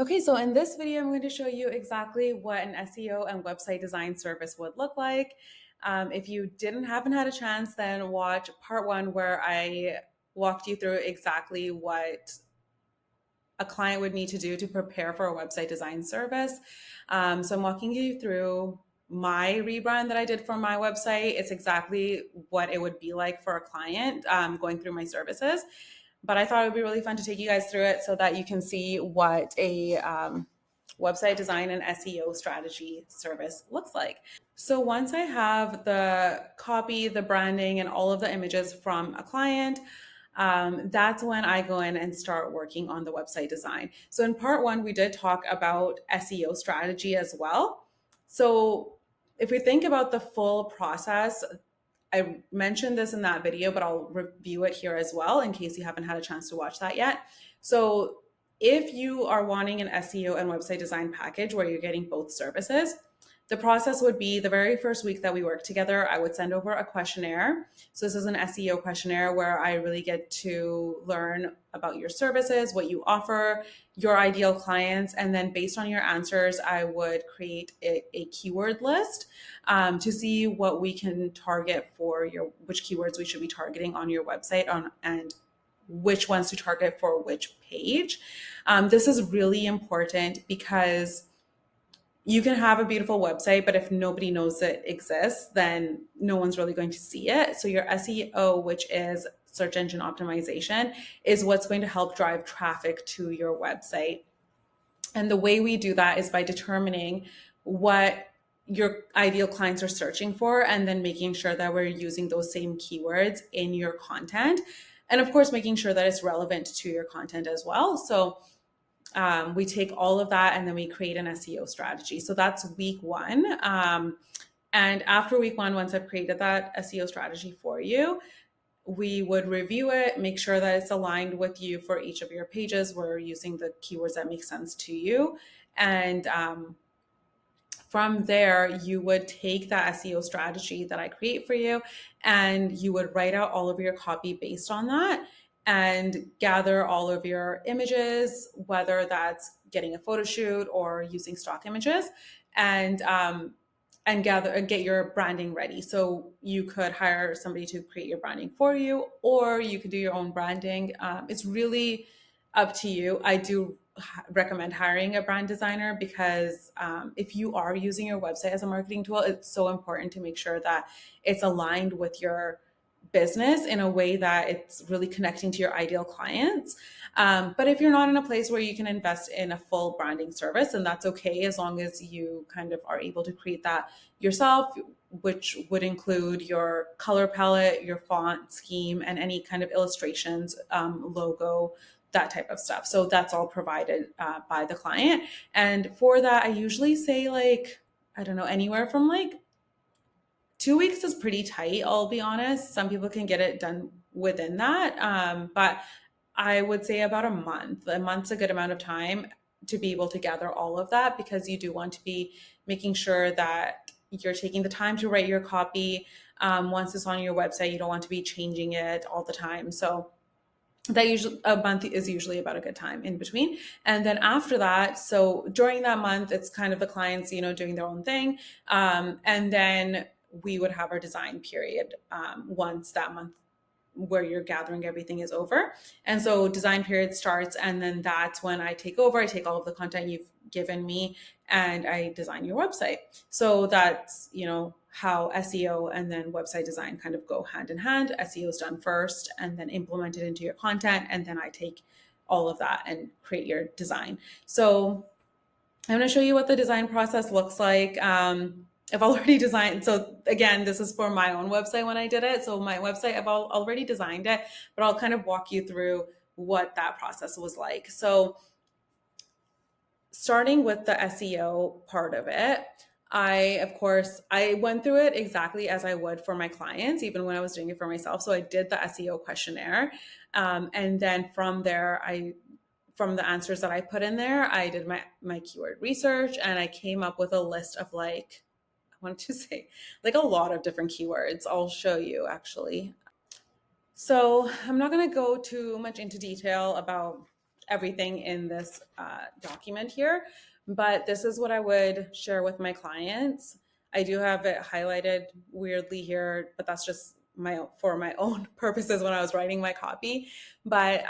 Okay, so in this video, I'm going to show you exactly what an SEO and website design service would look like. If you haven't had a chance, then watch part one where I walked you through exactly what a client would need to do to prepare for a website design service. So I'm walking you through my rebrand that I did for my website. It's exactly what it would be like for a client going through my services. But I thought it would be really fun to take you guys through it so that you can see what a website design and SEO strategy service looks like. So once I have the copy, the branding, and all of the images from a client, that's when I go in and start working on the website design. So in part one, we did talk about SEO strategy as well. So if we think about the full process, I mentioned this in that video, but I'll review it here as well in case you haven't had a chance to watch that yet. So if you are wanting an SEO and website design package where you're getting both services, the process would be the very first week that we work together, I would send over a questionnaire. So this is an SEO questionnaire where I really get to learn about your services, what you offer, your ideal clients, and then based on your answers, I would create a keyword list to see what we can target for which keywords we should be targeting on your website and which ones to target for which page. This is really important because you can have a beautiful website, but if nobody knows it exists, then no one's really going to see it. So your SEO, which is search engine optimization, is what's going to help drive traffic to your website. And the way we do that is by determining what your ideal clients are searching for and then making sure that we're using those same keywords in your content. And of course, making sure that it's relevant to your content as well. So we take all of that and then we create an SEO strategy. So that's week one. And after week one, once I've created that SEO strategy for you, we would review it, make sure that it's aligned with you for each of your pages. We're using the keywords that make sense to you. And from there, you would take that SEO strategy that I create for you and you would write out all of your copy based on that and gather all of your images, whether that's getting a photo shoot or using stock images, and get your branding ready. So you could hire somebody to create your branding for you, or you could do your own branding. It's really up to you. I do recommend hiring a brand designer because if you are using your website as a marketing tool, it's so important to make sure that it's aligned with your business in a way that it's really connecting to your ideal clients. But if you're not in a place where you can invest in a full branding service, and that's okay as long as you kind of are able to create that yourself, which would include your color palette, your font scheme, and any kind of illustrations, logo, that type of stuff. So that's all provided by the client. And for that, I usually say I don't know, anywhere from 2 weeks is pretty tight, I'll be honest. Some people can get it done within that. But I would say about a month. A month's a good amount of time to be able to gather all of that because you do want to be making sure that you're taking the time to write your copy. Once it's on your website, you don't want to be changing it all the time. So that usually a month is usually about a good time in between. And then after that, so during that month, it's kind of the clients, doing their own thing. And then we would have our design period once that month where you're gathering everything is over. And so design period starts, and then that's when I take over. I take all of the content you've given me and I design your website. So that's, how SEO and then website design kind of go hand in hand. SEO is done first and then implemented into your content. And then I take all of that and create your design. So I'm going to show you what the design process looks like. I've already designed. So again, this is for my own website when I did it. So my website, I've already designed it, but I'll kind of walk you through what that process was like. So starting with the SEO part of it, I went through it exactly as I would for my clients, even when I was doing it for myself. So I did the SEO questionnaire. And then from there, from the answers that I put in there, I did my keyword research and I came up with a list of I wanted to say a lot of different keywords. I'll show you actually. So I'm not going to go too much into detail about everything in this document here, but this is what I would share with my clients. I do have it highlighted weirdly here, but that's just for my own purposes when I was writing my copy. But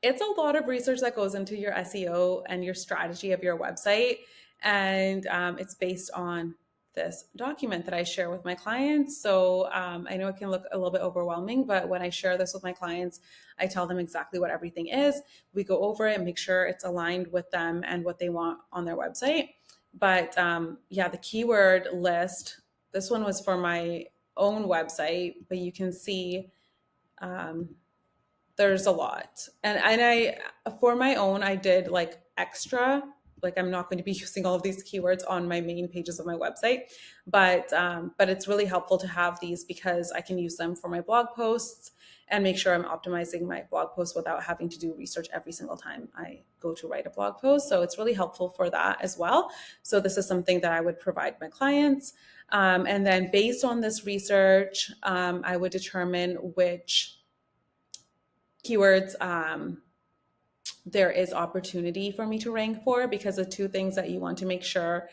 it's a lot of research that goes into your SEO and your strategy of your website. And it's based on this document that I share with my clients. So I know it can look a little bit overwhelming, but when I share this with my clients, I tell them exactly what everything is. We go over it and make sure it's aligned with them and what they want on their website. But yeah, the keyword list, this one was for my own website, but you can see there's a lot. And I, for my own, I did like extra, like I'm not going to be using all of these keywords on my main pages of my website, but it's really helpful to have these because I can use them for my blog posts and make sure I'm optimizing my blog posts without having to do research every single time I go to write a blog post. So it's really helpful for that as well. So this is something that I would provide my clients. And then based on this research, I would determine which keywords there is opportunity for me to rank for, because the two things that you want to make sure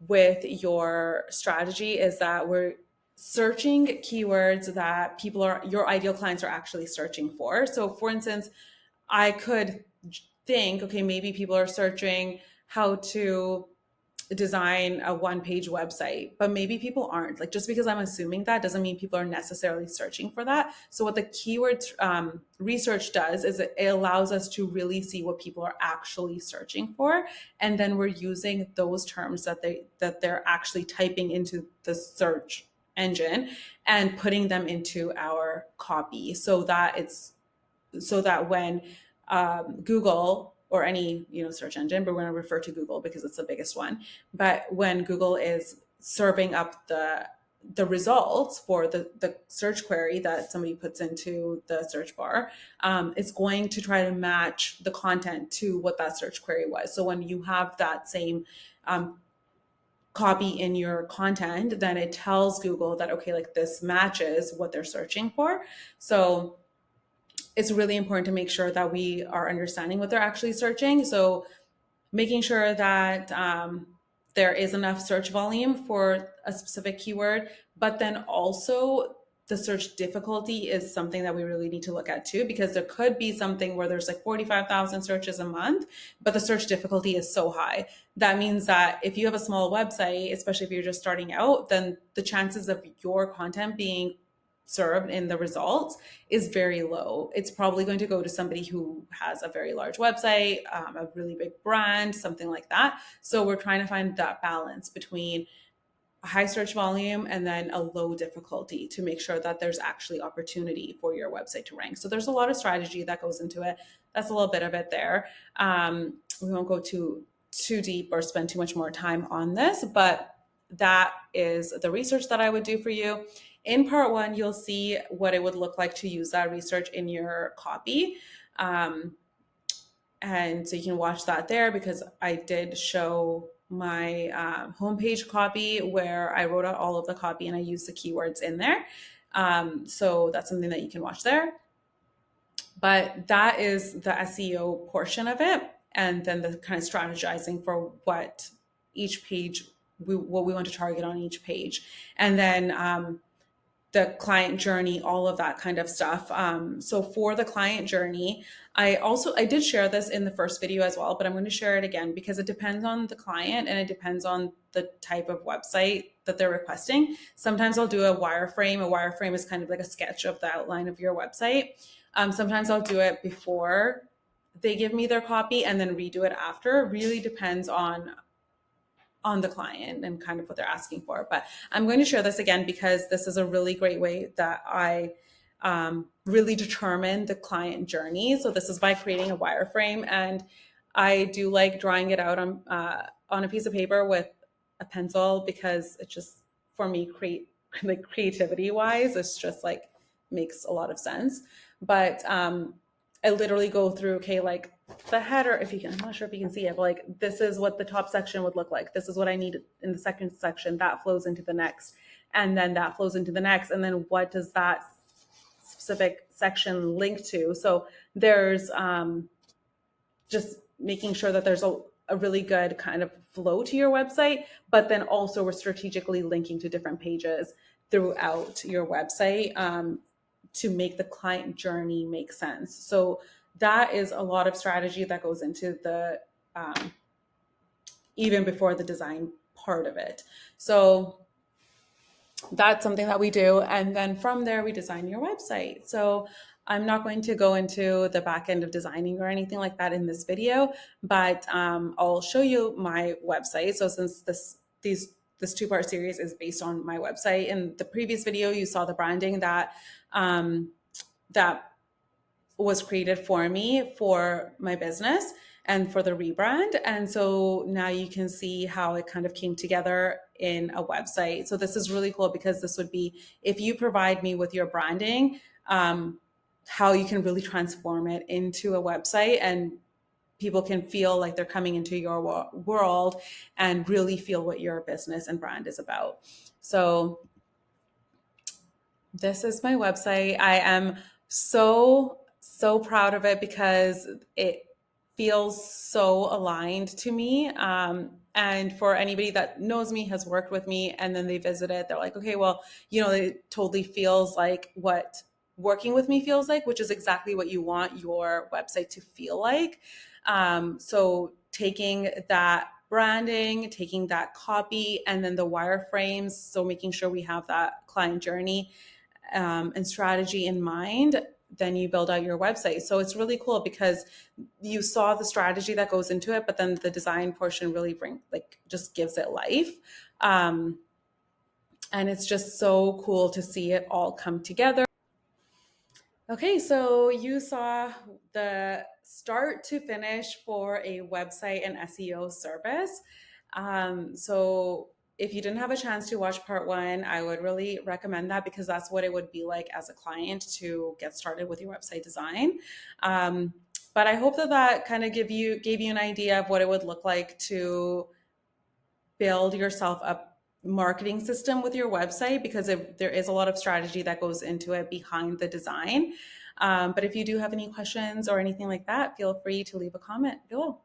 with your strategy is that we're searching keywords that your ideal clients are actually searching for. So for instance, I could think, okay, maybe people are searching how to design a one-page website, but maybe people aren't. Like, just because I'm assuming that doesn't mean people are necessarily searching for that. So what the keywords research does is it allows us to really see what people are actually searching for, and then we're using those terms that they're actually typing into the search engine and putting them into our copy, so that when Google or any search engine, but we're going to refer to Google because it's the biggest one. But when Google is serving up the results for the search query that somebody puts into the search bar, it's going to try to match the content to what that search query was. So when you have that same copy in your content, then it tells Google that, okay, like this matches what they're searching for. So it's really important to make sure that we are understanding what they're actually searching. So making sure that there is enough search volume for a specific keyword, but then also the search difficulty is something that we really need to look at too, because there could be something where there's like 45,000 searches a month, but the search difficulty is so high. That means that if you have a small website, especially if you're just starting out, then the chances of your content being served in the results is very low. It's probably going to go to somebody who has a very large website, a really big brand, something like that. So we're trying to find that balance between a high search volume and then a low difficulty to make sure that there's actually opportunity for your website to rank. So there's a lot of strategy that goes into it. That's a little bit of it there. We won't go too deep or spend too much more time on this, but that is the research that I would do for you. In part one, you'll see what it would look like to use that research in your copy. And so you can watch that there, because I did show my homepage copy where I wrote out all of the copy and I used the keywords in there. So that's something that you can watch there. But that is the SEO portion of it. And then the kind of strategizing for what each page, what we want to target on each page. And then the client journey, all of that kind of stuff. So for the client journey, I did share this in the first video as well, but I'm going to share it again because it depends on the client and it depends on the type of website that they're requesting. Sometimes I'll do a wireframe. A wireframe is kind of like a sketch of the outline of your website. Sometimes I'll do it before they give me their copy and then redo it after. It really depends on the client and kind of what they're asking for. But I'm going to share this again because this is a really great way that I really determine the client journey. So this is by creating a wireframe, and I do like drawing it out on a piece of paper with a pencil because it just, for me, creativity wise, it's just like makes a lot of sense. But I literally go through, okay, like the header, I'm not sure if you can see it, but like this is what the top section would look like. This is what I need in the second section. That flows into the next, and then that flows into the next. And then what does that specific section linked to. So there's just making sure that there's a really good kind of flow to your website, but then also we're strategically linking to different pages throughout your website to make the client journey make sense. So that is a lot of strategy that goes into the even before the design part of it. So that's something that we do. And then from there, we design your website. So I'm not going to go into the back end of designing or anything like that in this video, but I'll show you my website. So since this two-part series is based on my website, in the previous video, you saw the branding that that was created for me for my business and for the rebrand. And so now you can see how it kind of came together in a website. So this is really cool because this would be, if you provide me with your branding, how you can really transform it into a website and people can feel like they're coming into your world and really feel what your business and brand is about. So this is my website. I am so proud of it because it feels so aligned to me. And for anybody that knows me, has worked with me, and then they visit it, they're like, okay, well, it totally feels like what working with me feels like, which is exactly what you want your website to feel like. So taking that branding, taking that copy, and then the wireframes. So making sure we have that client journey and strategy in mind, then you build out your website. So it's really cool because you saw the strategy that goes into it, but then the design portion really just gives it life. And it's just so cool to see it all come together. Okay, so you saw the start to finish for a website and SEO service. So if you didn't have a chance to watch part one, I would really recommend that because that's what it would be like as a client to get started with your website design. But I hope that kind of gave you an idea of what it would look like to build yourself a marketing system with your website, because there is a lot of strategy that goes into it behind the design. But if you do have any questions or anything like that, feel free to leave a comment below.